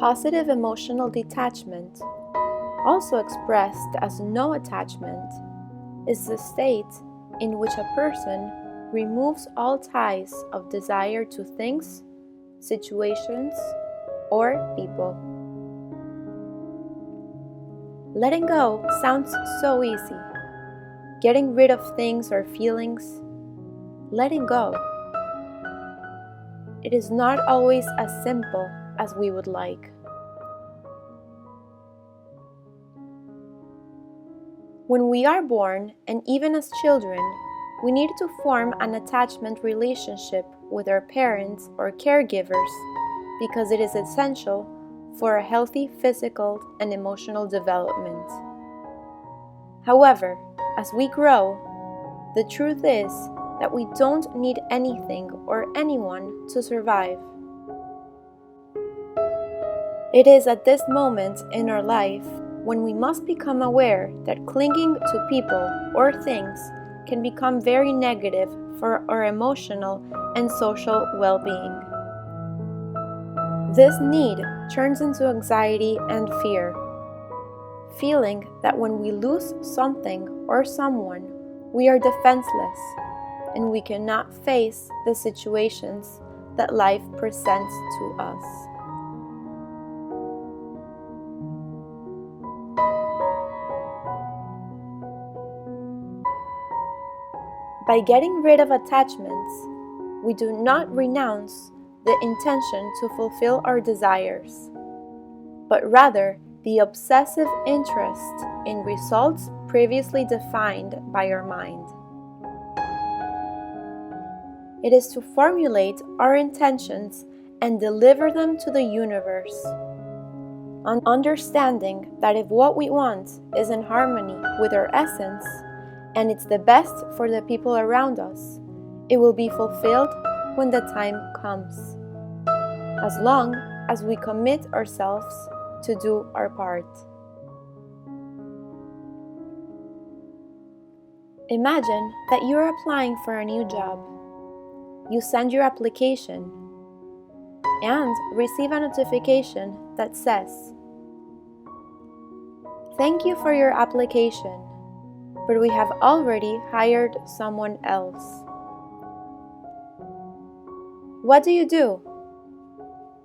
Positive emotional detachment, also expressed as no attachment, is the state in which a person removes all ties of desire to things, situations, or people. Letting go sounds so easy. Getting rid of things or feelings, letting go. It is not always as simple as we would like. When we are born, and even as children, we need to form an attachment relationship with our parents or caregivers because it is essential for a healthy physical and emotional development. However, as we grow, the truth is that we don't need anything or anyone to survive. It is at this moment in our life when we must become aware that clinging to people or things can become very negative for our emotional and social well-being. This need turns into anxiety and fear, feeling that when we lose something or someone, we are defenseless and we cannot face the situations that life presents to us. By getting rid of attachments, we do not renounce the intention to fulfill our desires, but rather the obsessive interest in results previously defined by our mind. It is to formulate our intentions and deliver them to the universe, understanding that if what we want is in harmony with our essence, and it's the best for the people around us, it will be fulfilled when the time comes, as long as we commit ourselves to do our part. Imagine that you're applying for a new job. You send your application and receive a notification that says, "Thank you for your application, but we have already hired someone else." What do?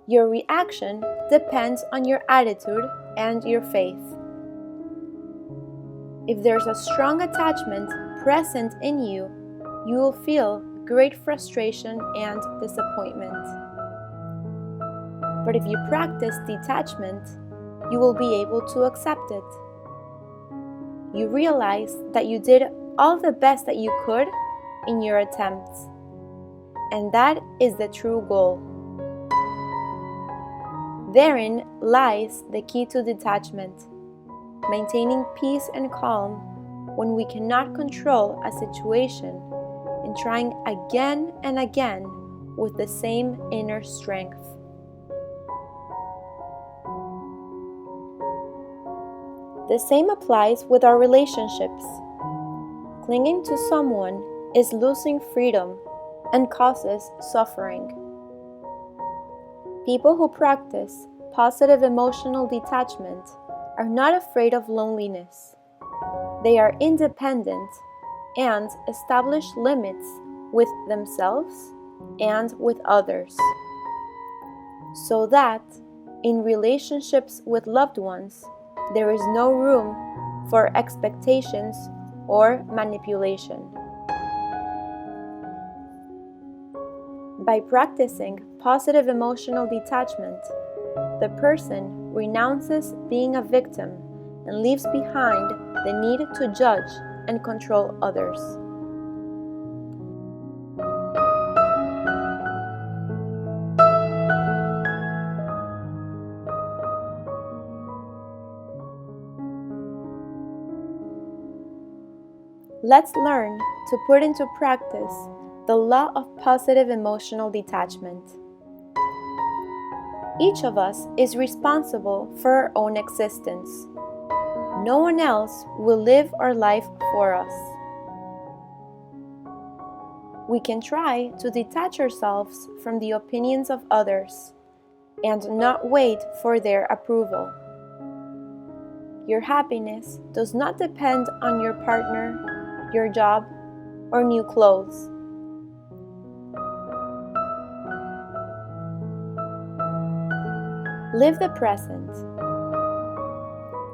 Your reaction depends on your attitude and your faith. If there's a strong attachment present in you, you will feel great frustration and disappointment. But if you practice detachment, you will be able to accept it. You realize that you did all the best that you could in your attempts, and that is the true goal. Therein lies the key to detachment, maintaining peace and calm when we cannot control a situation and trying again and again with the same inner strength. The same applies with our relationships. Clinging to someone is losing freedom and causes suffering. People who practice positive emotional detachment are not afraid of loneliness. They are independent and establish limits with themselves and with others, so that in relationships with loved ones, there is no room for expectations or manipulation. By practicing positive emotional detachment, the person renounces being a victim and leaves behind the need to judge and control others. Let's learn to put into practice the law of positive emotional detachment. Each of us is responsible for our own existence. No one else will live our life for us. We can try to detach ourselves from the opinions of others and not wait for their approval. Your happiness does not depend on your partner, your job, or new clothes. Live the present.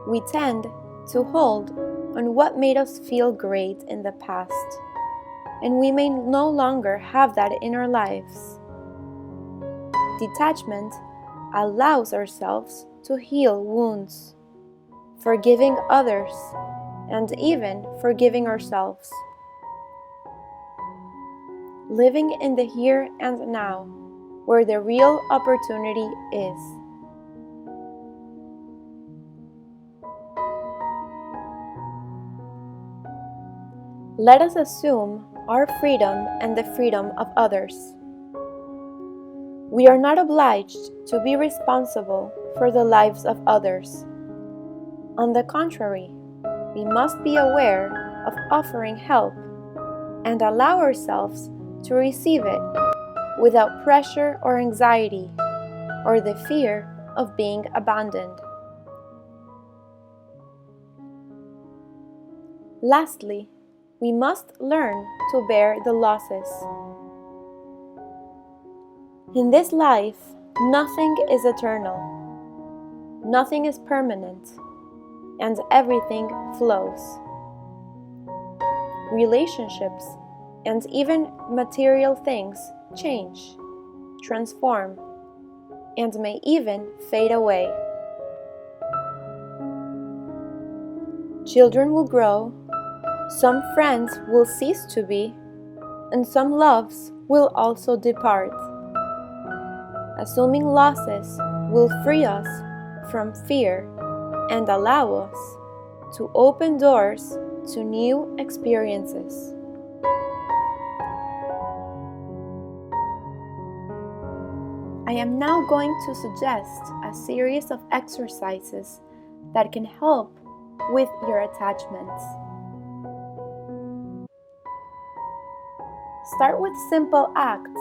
We tend to hold on what made us feel great in the past, and we may no longer have that in our lives. Detachment allows ourselves to heal wounds, forgiving others, and even forgiving ourselves. Living in the here and now, where the real opportunity is. Let us assume our freedom and the freedom of others. We are not obliged to be responsible for the lives of others. On the contrary, we must be aware of offering help and allow ourselves to receive it without pressure or anxiety or the fear of being abandoned. Lastly, we must learn to bear the losses. In this life, nothing is eternal, nothing is permanent, and everything flows. Relationships and even material things change, transform, and may even fade away. Children will grow, some friends will cease to be, and some loves will also depart. Assuming losses will free us from fear and allow us to open doors to new experiences. I am now going to suggest a series of exercises that can help with your attachments. Start with simple acts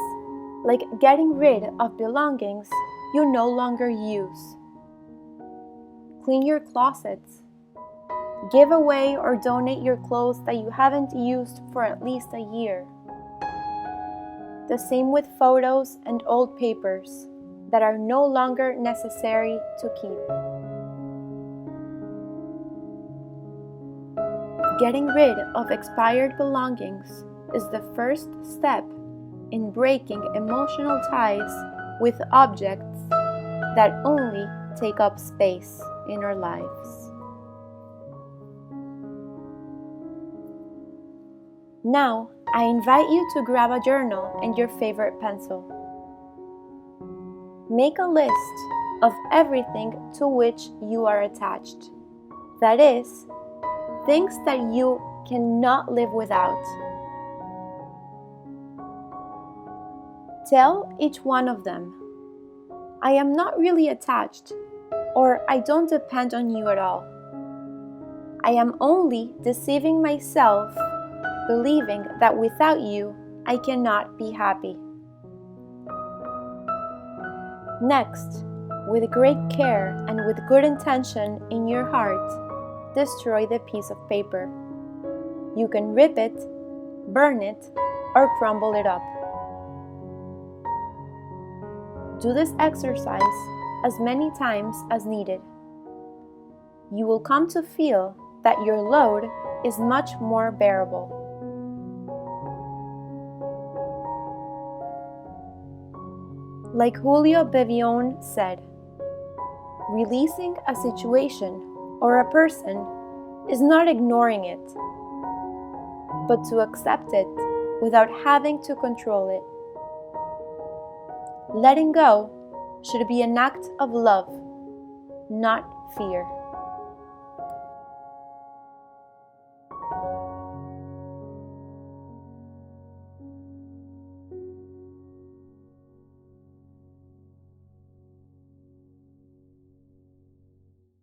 like getting rid of belongings you no longer use. Clean your closets. Give away or donate your clothes that you haven't used for at least a year. The same with photos and old papers that are no longer necessary to keep. Getting rid of expired belongings is the first step in breaking emotional ties with objects that only take up space in our lives. Now, I invite you to grab a journal and your favorite pencil. Make a list of everything to which you are attached. That is, things that you cannot live without. Tell each one of them, I am not really attached, or I don't depend on you at all. I am only deceiving myself, believing that without you, I cannot be happy. Next, with great care and with good intention in your heart, destroy the piece of paper. You can rip it, burn it, or crumble it up. Do this exercise as many times as needed. You will come to feel that your load is much more bearable. Like Julio Bevione said, releasing a situation or a person is not ignoring it, but to accept it without having to control it. Letting go should be an act of love, not fear.